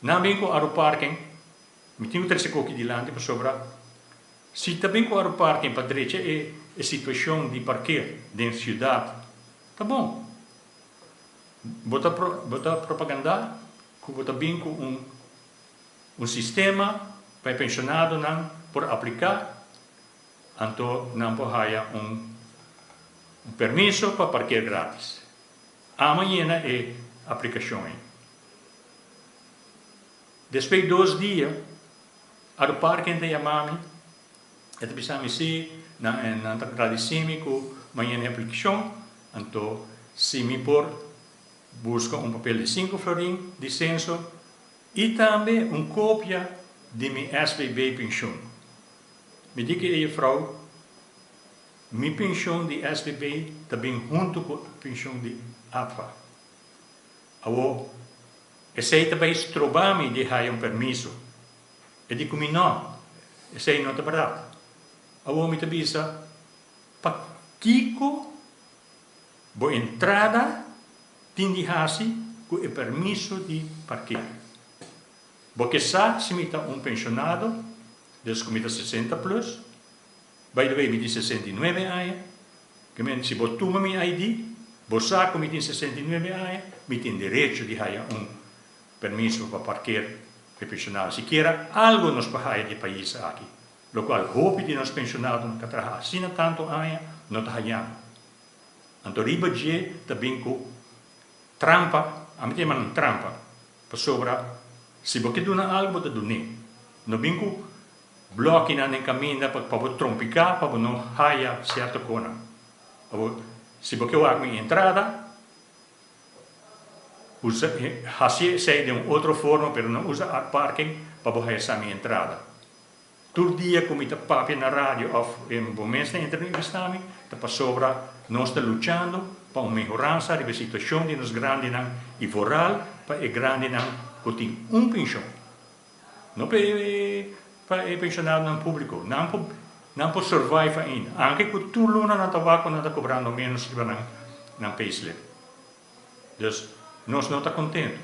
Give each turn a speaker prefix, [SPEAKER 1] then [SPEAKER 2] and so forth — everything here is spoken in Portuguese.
[SPEAKER 1] Na bem com aeroparking, me tenho três coquinhos de lante para sobrar. Se também com aeroparking para direita é a situação de parqueio dentro da cidade, tá bom. Bota propaganda, que bota bem com um sistema para pensionado não por aplicar, então não por haya um permisso para parquear grátis. Amanhã é a aplicação. Depois de 2 dias, a do parque tem a mami, e tu precisa me se na tradição que amanhã é a aplicação, então se me por busca um papel de 5 florins de censo e também uma cópia de minha SBB pensão. Me diga aí, vrouw, minha pensão de SBB também junto com a pensão de APA. E sei também trovar-me de ter um permisso. E digo, não, sei não é verdade. Eu me avisa, para Kiko, boa entrada, tem de hasi com o permisso de parquear. Porque se me um pensionado, desde que me 60 plus, by the way, me 69 anos, que se eu tomo minha ID, você que me tem 69 anos, me tem direito de ter permisso para parquear para pensionados. Se quer algo nos país de país aqui, lo qual hope de nos pensionados que trabalham assim tanto anos, não trabalham. Então, riba de também com trampa, a mim tem uma trampa, para sobra, se você dá algo, você dá. Não vem com bloco na caminho para trompicar, para não haya certa coisa. Se você vai com entrada, usa sei de uma outra forma, mas não usa a parking para você essa minha entrada. Todo dia, como está papi na rádio, ou em momentos na entrevista, para sobra, nós estamos lutando para uma melhorança da situação de nos grandes e voral para o grande que tem pensão. Não para o pensionado não público, não para survive ainda. Anche que tu luna na tabaco não está cobrando menos que na payslip. Dus, nós não estamos contentes.